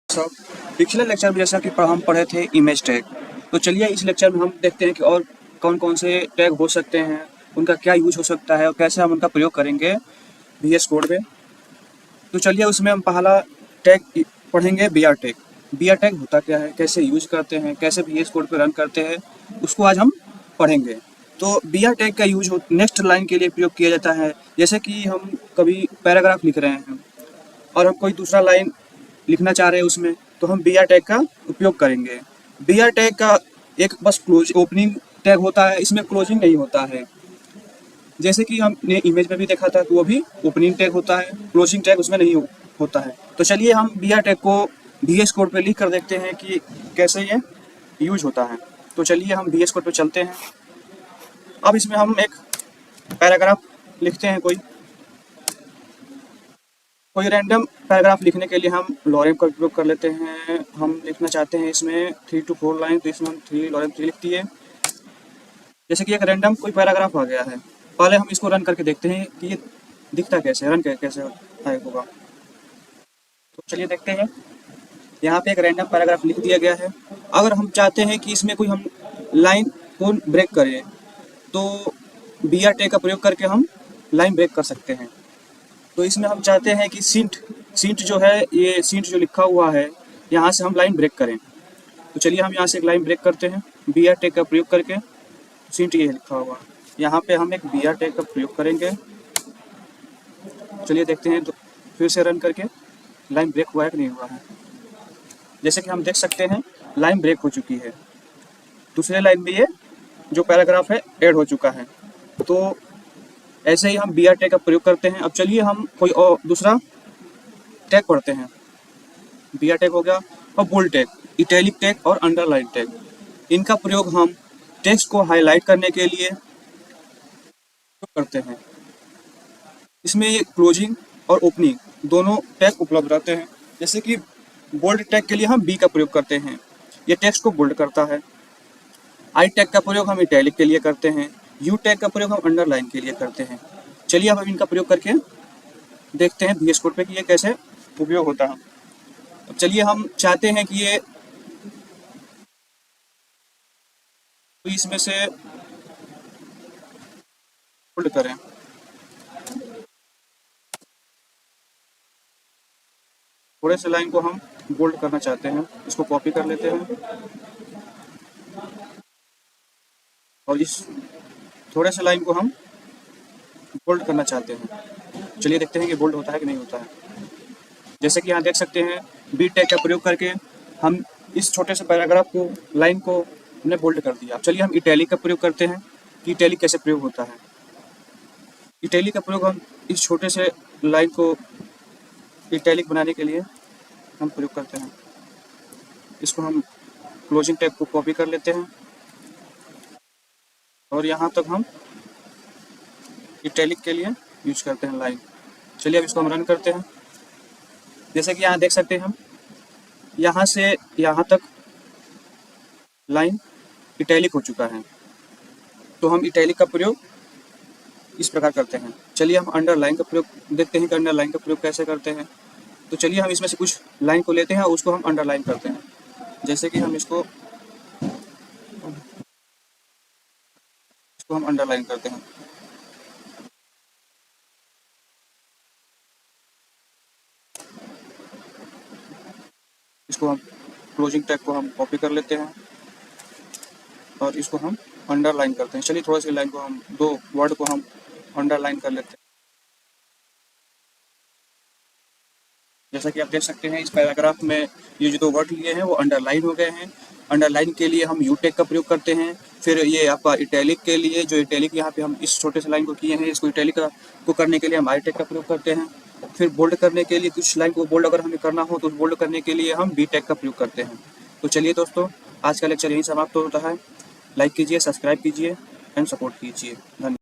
सब पिछले लेक्चर में जैसा कि हम पढ़े थे इमेज टैग, तो चलिए इस लेक्चर में हम देखते हैं कि और कौन कौन से टैग हो सकते हैं, उनका क्या यूज हो सकता है और कैसे हम उनका प्रयोग करेंगे VS कोड में। तो चलिए उसमें हम पहला टैग पढ़ेंगे BR टैग। BR टैग होता क्या है, कैसे यूज करते हैं, कैसे VS कोड पर रन करते हैं, उसको आज हम पढ़ेंगे। तो BR टैग का यूज नेक्स्ट लाइन के लिए प्रयोग किया जाता है। जैसे कि हम कभी पैराग्राफ लिख रहे हैं और हम कोई दूसरा लाइन लिखना चाह रहे हैं उसमें, तो हम BR टैग का उपयोग करेंगे। BR टैग का एक बस क्लोज ओपनिंग टैग होता है, इसमें क्लोजिंग नहीं होता है। जैसे कि हमने इमेज में भी देखा था, तो वो भी ओपनिंग टैग होता है, क्लोजिंग टैग उसमें नहीं होता है। तो चलिए हम BR टैग को VS कोड पे लिख कर देखते हैं कि कैसे ये यूज होता है। तो चलिए हम VS कोड पे चलते हैं। अब इसमें हम एक पैराग्राफ लिखते हैं, कोई रैंडम पैराग्राफ लिखने के लिए हम लॉरेम का उपयोग कर लेते हैं। हम लिखना चाहते हैं इसमें 3 to 4 लाइन, तो इसमें हम 3 लॉरेम 3 लिख दिए। जैसे कि एक रैंडम कोई पैराग्राफ आ गया है, पहले हम इसको रन करके देखते हैं कि ये दिखता कैसे, रन कैसे होगा। तो चलिए देखते हैं। यहाँ पे एक रैंडम पैराग्राफ लिख दिया गया है। अगर हम चाहते हैं कि इसमें कोई हम लाइन को ब्रेक करें, तो BR टैग का प्रयोग करके हम लाइन ब्रेक कर सकते हैं। तो इसमें हम चाहते हैं कि सिंट जो है, ये सिंट जो लिखा हुआ है, यहाँ से हम लाइन ब्रेक करें। तो चलिए हम यहाँ से एक लाइन ब्रेक करते हैं BR टैग का प्रयोग करके। सिंट ये लिखा हुआ, यहाँ पे हम एक BR टैग का प्रयोग करेंगे। चलिए देखते हैं, तो फिर से रन करके लाइन ब्रेक हुआ है कि नहीं हुआ है। जैसे कि हम देख सकते हैं लाइन ब्रेक हो चुकी है, दूसरे लाइन में ये जो पैराग्राफ है ऐड हो चुका है। तो ऐसे ही हम BR टैग का प्रयोग करते हैं। अब चलिए हम कोई और दूसरा टैग पढ़ते हैं। BR टैग हो गया, और बोल्ड टैग, इटैलिक टैग और अंडरलाइन टैग। इनका प्रयोग हम टेक्स्ट को हाईलाइट करने के लिए करते हैं। इसमें ये क्लोजिंग और ओपनिंग दोनों टैग उपलब्ध रहते हैं। जैसे कि बोल्ड टैग के लिए हम B का प्रयोग करते हैं, ये टेक्स्ट को बोल्ड करता है। आई टैग का प्रयोग हम इटैलिक के लिए करते हैं। U टैग का प्रयोग हम अंडरलाइन के लिए करते हैं। चलिए अब हम इनका प्रयोग करके देखते हैं VS कोड पे कि ये कैसे उपयोग होता है। अब चलिए हम चाहते हैं कि ये इसमें से बोल्ड करें। थोड़े से लाइन को हम बोल्ड करना चाहते हैं, इसको कॉपी कर लेते हैं और इस थोड़े से लाइन को हम बोल्ड करना चाहते हैं। चलिए देखते हैं कि बोल्ड होता है कि नहीं होता है। जैसे कि यहाँ देख सकते हैं, B टैग का प्रयोग करके हम इस छोटे से पैराग्राफ को, लाइन को हमने बोल्ड कर दिया। चलिए हम इटैलिक का प्रयोग करते हैं कि इटैलिक कैसे प्रयोग होता है। इटैलिक का प्रयोग हम इस छोटे से लाइन को इटैलिक बनाने के लिए हम प्रयोग करते हैं। इसको हम क्लोजिंग टैग को कॉपी कर लेते हैं और यहाँ तक हम इटैलिक के लिए यूज करते हैं लाइन। चलिए अब इसको हम रन करते हैं। जैसे कि यहाँ देख सकते हैं, हम यहाँ से यहाँ तक लाइन इटैलिक हो चुका है। तो हम इटैलिक का प्रयोग इस प्रकार करते हैं। चलिए हम अंडरलाइन का प्रयोग देखते हैं कि अंडरलाइन का प्रयोग कैसे करते हैं। तो चलिए हम इसमें से कुछ लाइन को लेते हैं और उसको हम अंडरलाइन करते हैं। जैसे कि हम इसको हम अंडरलाइन करते हैं। इसको हम क्लोजिंग टैग को हम कॉपी कर लेते हैं और इसको हम अंडरलाइन करते हैं। चलिए थोड़ी सी लाइन को हम, दो वर्ड को हम अंडरलाइन कर लेते हैं। जैसा कि आप देख सकते हैं, इस पैराग्राफ में ये जो दो वर्ड लिए हैं वो अंडरलाइन हो गए हैं। अंडरलाइन के लिए हम U टैग का प्रयोग करते हैं। फिर ये आपका इटैलिक के लिए, जो इटैलिक यहाँ पे हम इस छोटे से लाइन को किए हैं, इसको इटैलिक को करने के लिए हम I टैग का प्रयोग करते हैं। फिर बोल्ड करने के लिए, कुछ लाइन को बोल्ड अगर हमें करना हो तो बोल्ड करने के लिए हम B टैग का प्रयोग करते हैं। तो चलिए दोस्तों, आज का लेक्चर यहीं समाप्त होता है। लाइक कीजिए, सब्सक्राइब कीजिए एंड सपोर्ट कीजिए। धन्यवाद।